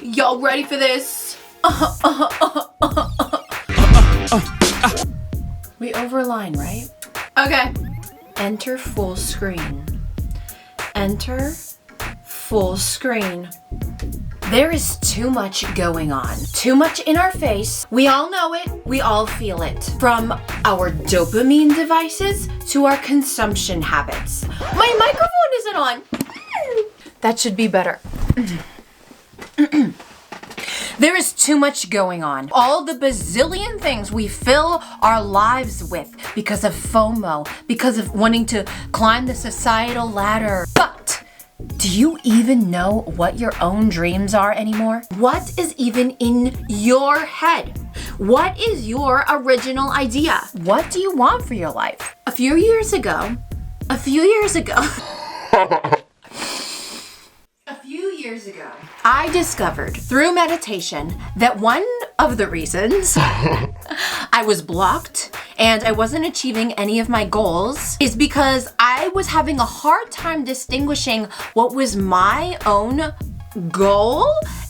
Y'all ready for this? We overline, right? Okay. Enter full screen. Enter full screen. There is too much going on. Too much in our face. We all know it. We all feel it. From our dopamine devices to our consumption habits. My microphone isn't on. That should be better. There is too much going on. All the bazillion things we fill our lives with because of FOMO, because of wanting to climb the societal ladder. But do you even know what your own dreams are anymore? What is even in your head? What is your original idea? What do you want for your life? A few years ago, I discovered through meditation that one of the reasons I was blocked and I wasn't achieving any of my goals is because I was having a hard time distinguishing what was my own goal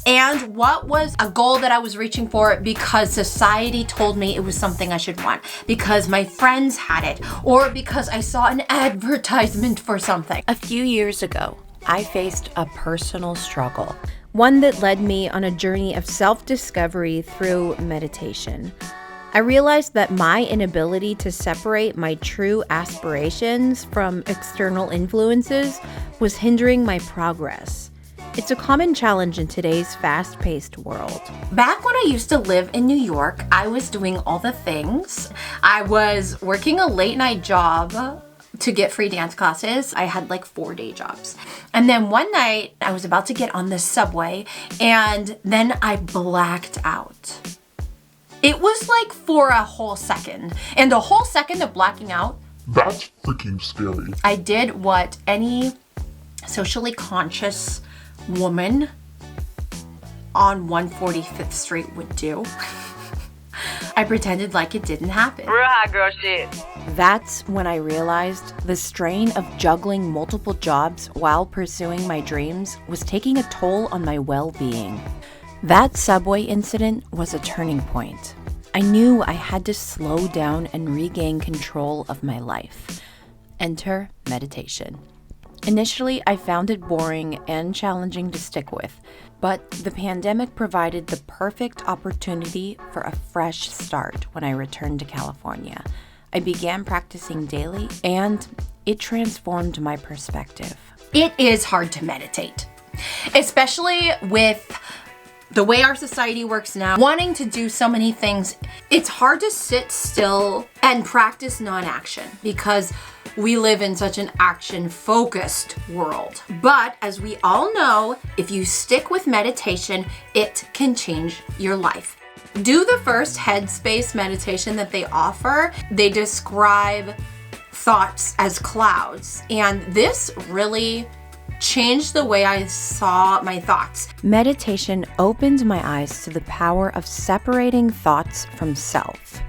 and what was a goal that I was reaching for because society told me it was something I should want, because my friends had it, or because I saw an advertisement for something. A few years ago, I faced a personal struggle, one that led me on a journey of self-discovery through meditation. I realized that my inability to separate my true aspirations from external influences was hindering my progress. It's a common challenge in today's fast-paced world. Back when I used to live in New York, I was doing all the things. I was working a late-night job to get free dance classes. I had like 4 day jobs. And then one night I was about to get on the subway and then I blacked out. It was like for a whole second. And a whole second of blacking out, that's freaking scary. I did what any socially conscious woman on 145th Street would do. I pretended like it didn't happen. Real hot girl shit. That's when I realized the strain of juggling multiple jobs while pursuing my dreams was taking a toll on my well-being. That subway incident was a turning point. I knew I had to slow down and regain control of my life. Enter meditation. Initially, I found it boring and challenging to stick with, but the pandemic provided the perfect opportunity for a fresh start when I returned to California. I began practicing daily, and it transformed my perspective. It is hard to meditate, especially with the way our society works now, wanting to do so many things. It's hard to sit still and practice non-action because we live in such an action-focused world. But as we all know, if you stick with meditation, it can change your life. Do the first headspace meditation that they offer. They describe thoughts as clouds, and this really changed the way I saw my thoughts. Meditation opened my eyes to the power of separating thoughts from self.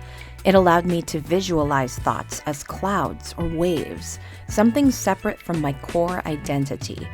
It allowed me to visualize thoughts as clouds or waves, something separate from my core identity.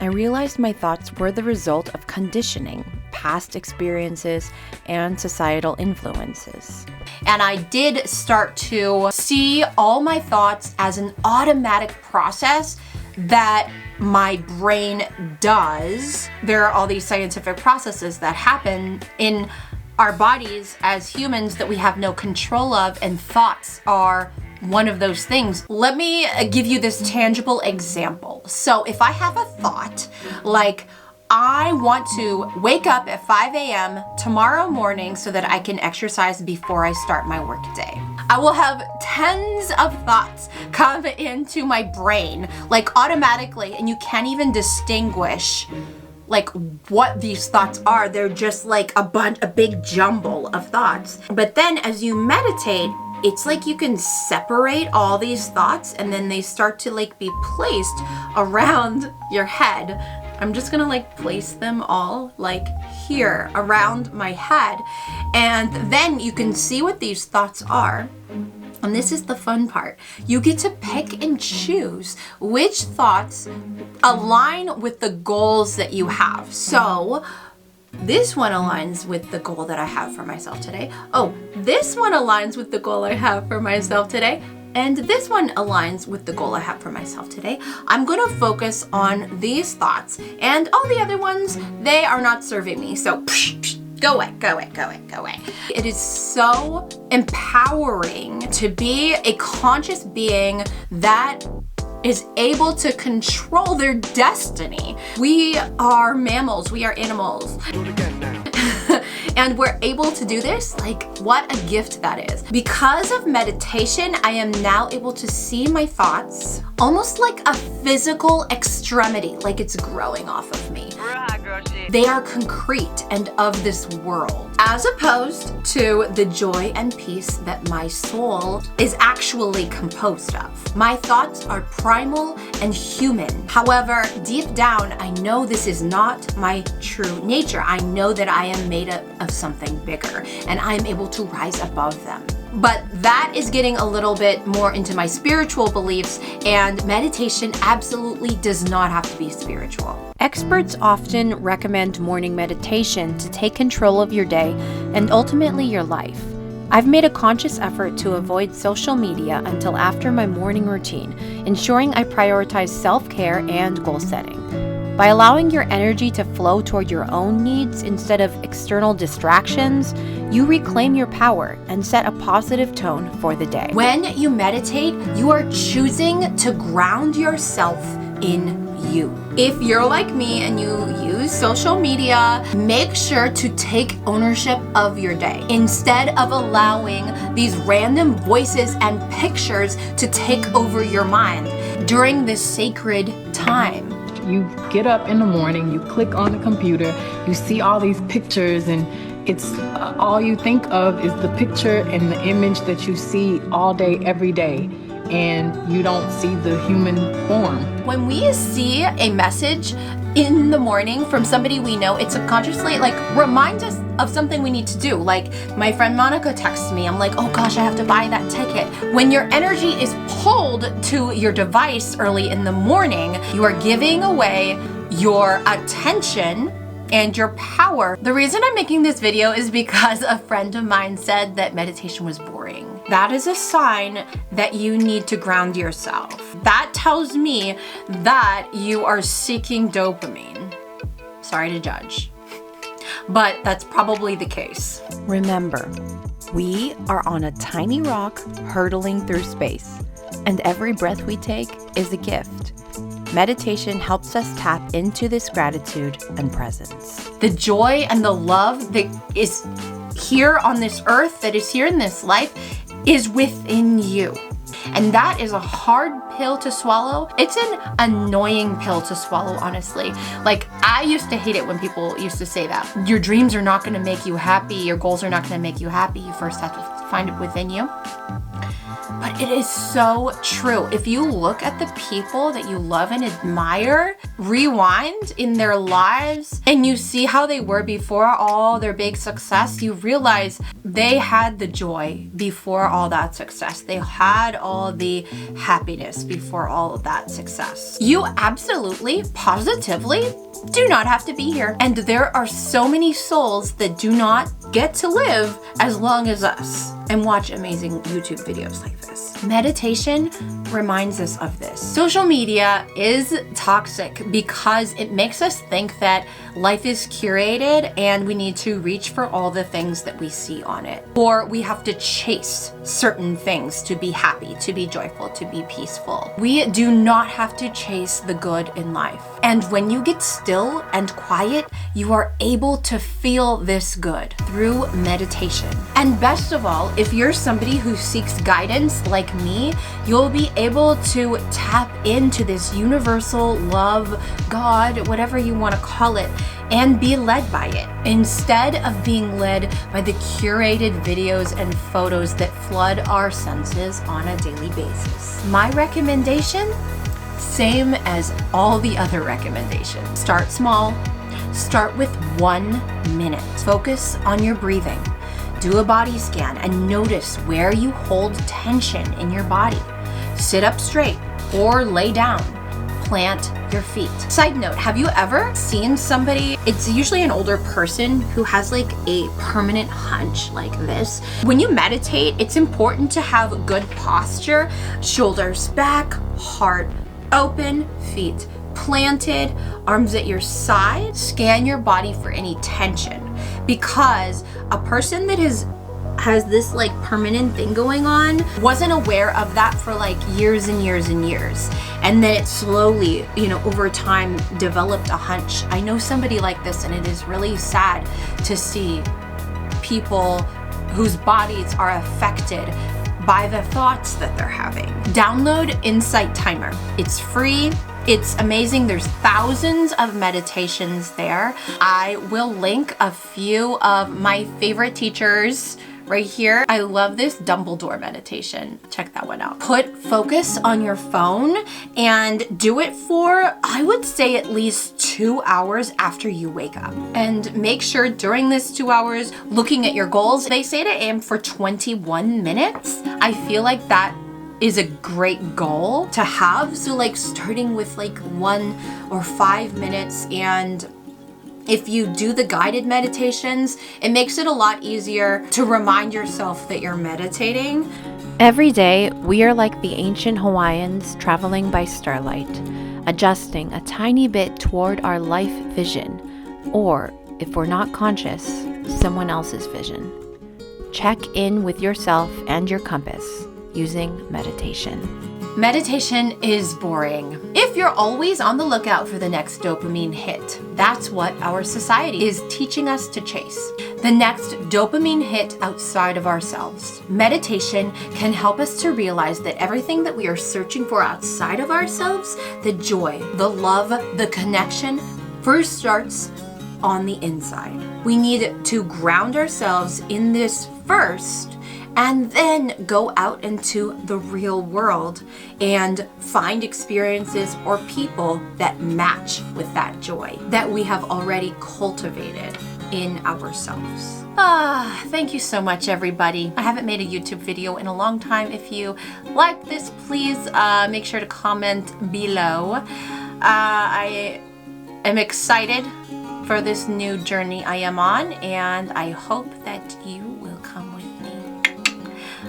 I realized my thoughts were the result of conditioning, past experiences, and societal influences. And I did start to see all my thoughts as an automatic process that my brain does. There are all these scientific processes that happen in our bodies as humans that we have no control of, and thoughts are one of those things. Let me give you this tangible example. So if I have a thought like, I want to wake up at 5 a.m. tomorrow morning so that I can exercise before I start my work day, I will have tens of thoughts come into my brain, like automatically, and you can't even distinguish like what these thoughts are. They're just like a big jumble of thoughts. But then as you meditate, it's like you can separate all these thoughts and then they start to like be placed around your head. I'm just gonna like place them all like here around my head. And then you can see what these thoughts are. And this is the fun part. You get to pick and choose which thoughts align with the goals that you have. So This one aligns with the goal that I have for myself today. Oh, this one aligns with the goal I have for myself today. And this one aligns with the goal I have for myself today. I'm gonna focus on these thoughts, and all the other ones, they are not serving me. So go away, go away, go away, go away. It is so empowering to be a conscious being that is able to control their destiny. We are mammals, we are animals. Do it again now. And we're able to do this, like what a gift that is. Because of meditation, I am now able to see my thoughts almost like a physical extremity, like it's growing off of me. They are concrete and of this world, as opposed to the joy and peace that my soul is actually composed of. My thoughts are primal and human. However, deep down, I know this is not my true nature. I know that I am made up of something bigger, and I am able to rise above them. But that is getting a little bit more into my spiritual beliefs, and meditation absolutely does not have to be spiritual. Experts often recommend morning meditation to take control of your day and ultimately your life. I've made a conscious effort to avoid social media until after my morning routine, ensuring I prioritize self-care and goal setting. By allowing your energy to flow toward your own needs instead of external distractions, you reclaim your power and set a positive tone for the day. When you meditate, you are choosing to ground yourself in you. If you're like me and you use social media, make sure to take ownership of your day instead of allowing these random voices and pictures to take over your mind during this sacred time. You get up in the morning, you click on the computer, you see all these pictures, and it's all you think of is the picture and the image that you see all day, every day, and you don't see the human form. When we see a message in the morning from somebody we know, it subconsciously reminds us of something we need to do. Like my friend Monica texts me, I'm like, oh gosh, I have to buy that ticket. When your energy is pulled to your device early in the morning, you are giving away your attention and your power. The reason I'm making this video is because a friend of mine said that meditation was boring. That is a sign that you need to ground yourself. That tells me that you are seeking dopamine. Sorry to judge, but that's probably the case. Remember, we are on a tiny rock hurtling through space, and every breath we take is a gift. Meditation helps us tap into this gratitude and presence. The joy and the love that is here on this earth, that is here in this life, is within you. And that is a hard pill to swallow. It's an annoying pill to swallow, honestly. Like, I used to hate it when people used to say that. Your dreams are not gonna make you happy, your goals are not gonna make you happy. You first have to find it within you. But it is so true. If you look at the people that you love and admire, rewind in their lives, and you see how they were before all their big success, you realize they had the joy before all that success. They had all the happiness before all of that success. You absolutely, positively do not have to be here. And there are so many souls that do not get to live as long as us and watch amazing YouTube videos like this. Meditation reminds us of this. Social media is toxic because it makes us think that life is curated and we need to reach for all the things that we see on it. Or we have to chase certain things to be happy, to be joyful, to be peaceful. We do not have to chase the good in life. And when you get still and quiet, you are able to feel this good through meditation. And best of all, if you're somebody who seeks guidance like me, you'll be able to tap into this universal love, God, whatever you want to call it, and be led by it instead of being led by the curated videos and photos that flood our senses on a daily basis. My recommendation, same as all the other recommendations. Start small. Start with 1 minute. Focus on your breathing. Do a body scan and notice where you hold tension in your body. Sit up straight or lay down. plant your feet. Side note, have you ever seen somebody, it's usually an older person who has like a permanent hunch like this. When you meditate, it's important to have good posture, shoulders back, heart open, feet planted, arms at your side. Scan your body for any tension, because a person that has this like permanent thing going on wasn't aware of that for like years and years and years, and then it slowly, you know, over time developed a hunch. I know somebody like this, and it is really sad to see people whose bodies are affected by the thoughts that they're having. Download Insight Timer. It's free. It's amazing. There's thousands of meditations there. I will link a few of my favorite teachers right here. I love this Dumbledore meditation. Check that one out. Put focus on your phone and do it for, I would say, at least 2 hours after you wake up. And make sure during this 2 hours, looking at your goals, they say to aim for 21 minutes. I feel like that is a great goal to have. So like starting with like 1 or 5 minutes, and if you do the guided meditations, it makes it a lot easier to remind yourself that you're meditating. Every day, we are like the ancient Hawaiians traveling by starlight, adjusting a tiny bit toward our life vision, or, if we're not conscious, someone else's vision. Check in with yourself and your compass using meditation. Meditation is boring. If you're always on the lookout for the next dopamine hit, that's what our society is teaching us to chase. The next dopamine hit outside of ourselves. Meditation can help us to realize that everything that we are searching for outside of ourselves, the joy, the love, the connection, first starts on the inside. We need to ground ourselves in this first, and then go out into the real world and find experiences or people that match with that joy that we have already cultivated in ourselves. Thank you so much, everybody. I haven't made a YouTube video in a long time. If you like this, please make sure to comment below. I am excited for this new journey I am on, and I hope that you will come with me.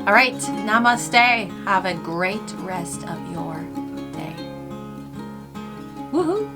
All right, namaste. Have a great rest of your day. Woohoo!